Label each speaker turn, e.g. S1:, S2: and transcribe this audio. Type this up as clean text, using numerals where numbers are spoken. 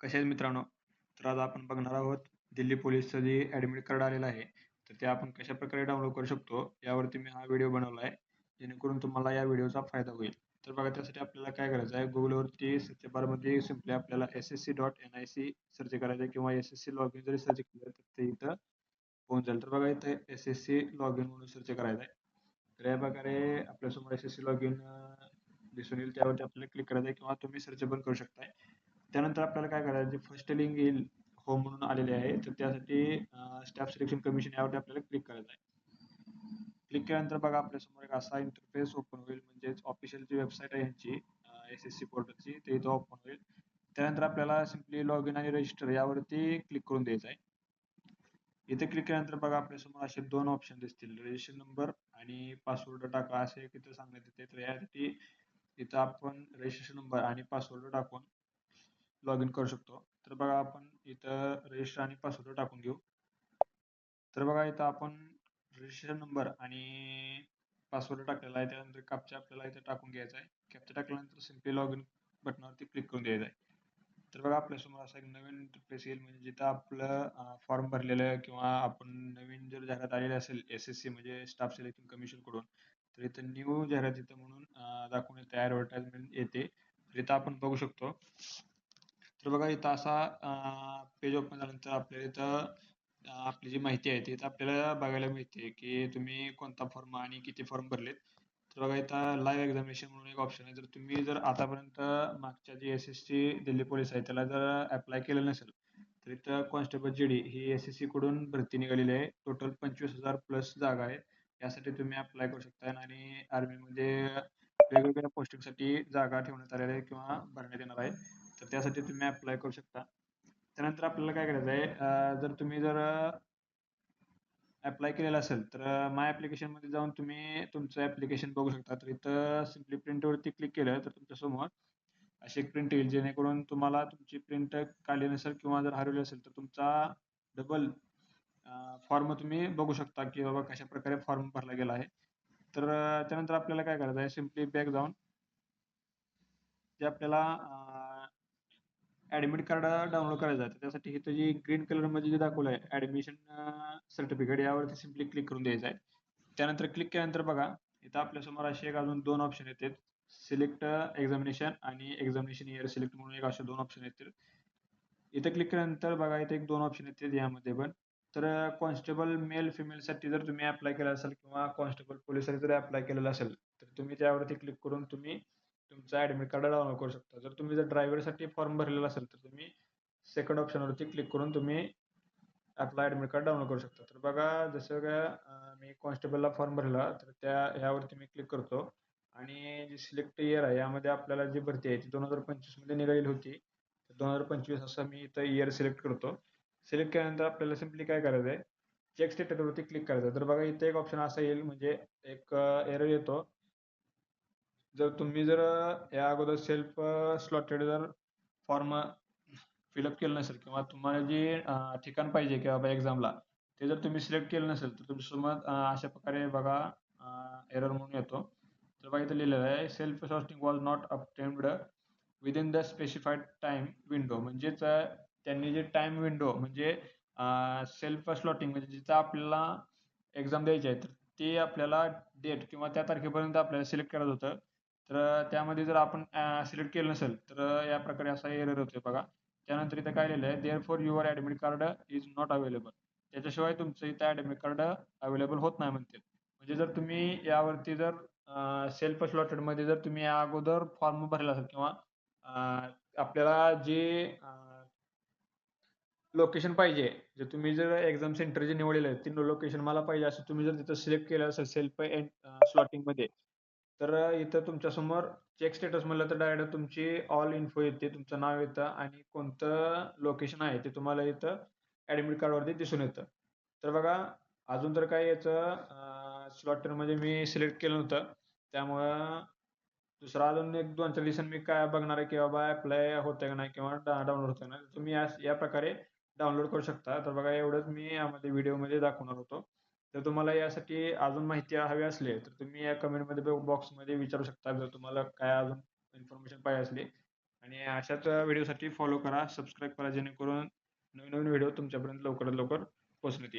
S1: कसे आहेत मित्रांनो? तर आज आपण बघणार आहोत दिल्ली पोलीसचं जे ॲडमिट कार्ड आलेलं आहे, तर ते आपण कशाप्रकारे डाउनलोड करू शकतो, यावरती मी हा व्हिडिओ बनवला आहे. जेणेकरून तुम्हाला या व्हिडिओचा फायदा होईल. तर बघा त्यासाठी आपल्याला काय करायचं आहे, Googleवरती सर्च बारमध्ये सिम्पली आपल्याला ssc.nic सर्च करायचं आहे किंवा SSC लॉगिन जरी सर्च केलं तर ते इथं होऊन जाईल. तर बघा इथं SSC लॉगिन म्हणून सर्च करायचं आहे. तर या प्रकारे आपल्यासमोर SSC लॉगिन दिसून येईल. त्यावरती आपल्याला क्लिक करायचं आहे किंवा तुम्ही सर्च पण करू शकताय. त्यानंतर आपल्याला काय करायचं फर्स्ट लिंक येईल होम म्हणून आलेले आहे तर त्यासाठी स्टाफ सिलेक्शन कमिशन यावरती आपल्याला क्लिक करायचं आहे. क्लिक केल्यानंतर बघा आपल्यासमोर एक असा इंटरफेस ओपन होईल म्हणजेच ऑफिशियल जी वेबसाईट आहे यांची SSC पोर्टलची ते इथं ओपन होईल. त्यानंतर आपल्याला सिम्पली लॉग इन आणि रजिस्टर यावरती क्लिक करून द्यायचं आहे. इथे क्लिक केल्यानंतर बघा आपल्यासमोर असे दोन ऑप्शन दिसतील रजिस्ट्रेशन नंबर आणि पासवर्ड टाका असे तिथे सांगण्यात येते. तर यासाठी इथं आपण रजिस्ट्रेशन नंबर आणि पासवर्ड टाकून लॉग इन करू शकतो. तर बघा आपण इथं रजिस्टर आणि पासवर्ड टाकून घेऊ. तर बघा इथं आपण रजिस्ट्रेशन नंबर आणि पासवर्ड टाकलेला आहे. त्यानंतर कॅप्चा आपल्याला इथे टाकून घ्यायचा आहे. कॅप्चा टाकल्यानंतर सिम्पली लॉग इन बटनावरती क्लिक करून द्यायचं आहे. तर बघा आपल्यासमोर असा एक नवीन इंटरफेस येईल म्हणजे जिथं आपलं फॉर्म भरलेलं किंवा आपण नवीन जर जाहिरात आलेली असेल SSC म्हणजे स्टाफ सिलेक्शन कमिशन कडून तर इथं न्यू जाहिरात इथं म्हणून दाखवून येते ॲडव्हर्टाइजमेंट येते. तर इथं आपण बघू शकतो. तर बघा इथं असा पेज ओपन झाल्यानंतर आपल्याला इथं आपली जी माहिती आहे ती इथं आपल्याला बघायला मिळते की तुम्ही कोणता फॉर्म आणि किती फॉर्म भरलेत. तर बघा इथं लाईव्ह एक्झामिनेशन म्हणून एक ऑप्शन आहे. जर तुम्ही जर आतापर्यंत मागच्या जी SSC दिल्ली पोलीस आहे त्याला जर अप्लाय केलं नसेल तर इथं कॉन्स्टेबल GD ही SSC कडून भरती निघालेली आहे. टोटल 25,000 प्लस जागा आहे. यासाठी तुम्ही अप्लाय करू शकता आणि आर्मीमध्ये वेगवेगळ्या पोस्टिंगसाठी जागा ठेवण्यात आलेल्या आहे किंवा भरण्यात येणार आहे. तर त्यासाठी तुम्ही अप्लाय करू शकता. त्यानंतर आपल्याला काय करायचं आहे जर तुम्ही जर अप्लाय केलेलं असेल तर माय ॲप्लिकेशनमध्ये जाऊन तुम्ही तुमचं ॲप्लिकेशन बघू शकता. तर इथं सिम्पली प्रिंटवरती क्लिक केलं तर तुमच्यासमोर अशी एक प्रिंट येईल जेणेकरून तुम्हाला तुमची प्रिंट काढली नसेल किंवा जर हरवली असेल तर तुमचा डबल फॉर्म तुम्ही बघू शकता की बाबा कशाप्रकारे फॉर्म भरला गेला आहे. तर त्यानंतर आपल्याला काय करायचं आहे सिम्पली बॅक जाऊन जे आपल्याला ॲडमिट कार्ड डाउनलोड करायचं आहे. तर त्यासाठी इथं जी ग्रीन कलरमध्ये जे दाखवलं आहे ॲडमिशन सर्टिफिकेट यावरती सिम्पली क्लिक करून द्यायचं आहे. त्यानंतर क्लिक केल्यानंतर बघा इथं आपल्यासमोर असे एक अजून 2 ऑप्शन येतात. सिलेक्ट एक्झामिनेशन आणि एक्झामिनेशन इयर सिलेक्ट म्हणून एक असे 2 ऑप्शन येतील. इथे क्लिक केल्यानंतर बघा इथे एक 2 ऑप्शन येतील यामध्ये पण. तर कॉन्स्टेबल मेल फिमेलसाठी जर तुम्ही अप्लाय केलं असेल किंवा कॉन्स्टेबल पोलिससाठी जर अप्लाय केलेलं असेल तर तुम्ही त्यावरती क्लिक करून तुम्ही तुमचं ॲडमिट कार्ड डाउनलोड करू शकता. जर तुम्ही जर ड्रायव्हरसाठी फॉर्म भरलेला असेल तर तुम्ही सेकंड ऑप्शनवरती क्लिक करून तुम्ही आपलं ॲडमिट कार्ड डाउनलोड करू शकता. तर बघा जसं का मी कॉन्स्टेबलला फॉर्म भरला तर ह्यावरती मी क्लिक करतो आणि जी सिलेक्ट इयर आहे यामध्ये आपल्याला जी भरती आहे ती 2025 मध्ये निघालेली होती. 2025 असं मी इथं इयर सिलेक्ट करतो. सिलेक्ट केल्यानंतर आपल्याला सिम्पली काय करायचं आहे चेक स्टेटसवरती क्लिक करायचं. तर बघा इथे एक ऑप्शन असा येईल म्हणजे एक एरर येतो. जर तुम्ही जर या अगोदर सेल्फ स्लॉटेड जर फॉर्म फिलअप केलं नसेल किंवा तुम्हाला जे ठिकाण पाहिजे की बाबा एक्झामला ते जर तुम्ही सिलेक्ट केलं नसेल तर तुमच्यासमोर अशा प्रकारे बघा एरर म्हणून येतो. तर बघा इथं लिहिलेलं आहे self sorting was not obtained within the specified time window म्हणजेच त्यांनी जे टाइम विंडो म्हणजे सेल्फ स्लॉटिंग म्हणजे जिथं आपल्याला एक्झाम द्यायची आहे तर ते आपल्याला डेट किंवा त्या तारखेपर्यंत आपल्याला सिलेक्ट करायचं होतं. तर त्यामध्ये जर आपण सिलेक्ट केलं नसेल तर या प्रकारे असा एरर होतोय बघा. त्यानंतर इथं काय लिहिलं आहे therefore your admit card is not available. त्याच्याशिवाय तुमचं इथं ॲडमिट कार्ड अवेलेबल होत नाही म्हणते. म्हणजे जर तुम्ही यावरती जर सेल्फ स्लॉटेडमध्ये जर तुम्ही या अगोदर फॉर्म भरला असेल किंवा आपल्याला जे लोकेशन पाहिजे जर तुम्ही जर एक्झाम सेंटर जे निवडलेलं आहे ते लोकेशन मला पाहिजे असं तुम्ही जर तिथं सिलेक्ट केलं असेल सेल्फ स्लॉटिंगमध्ये तर इथं तुमच्यासमोर चेक स्टेटस म्हणलं तर डायरेक्ट तुमची ऑल इन्फो येते. तुमचं नाव येतं आणि कोणतं लोकेशन आहे ते तुम्हाला इथं ॲडमिट कार्डवरती दिसून येतं. तर बघा अजून तर काय याचं स्लॉटरमध्ये मी सिलेक्ट केलं नव्हतं. त्यामुळं दुसरा अजून एक 2-4 दिवसांनी मी काय बघणार आहे की बाबा अप्लाय होतंय का नाही किंवा डाउनलोड होतंय का नाही. तुम्ही या प्रकारे डाउनलोड करू शकता. तर बघा एवढंच मी यामध्ये व्हिडिओमध्ये दाखवणार होतो. तर तुम्हाला यासाठी अजून माहिती हवी असली तर तुम्ही या कमेंटमध्ये बॉक्समध्ये विचारू शकता जर तुम्हाला काय अजून इन्फॉर्मेशन पाहिजे असली आणि अशाच व्हिडिओसाठी फॉलो करा, सबस्क्राईब करा जेणेकरून नवीन-नवीन व्हिडिओ तुमच्यापर्यंत लवकरात लवकर पोहोचण्यात येईल.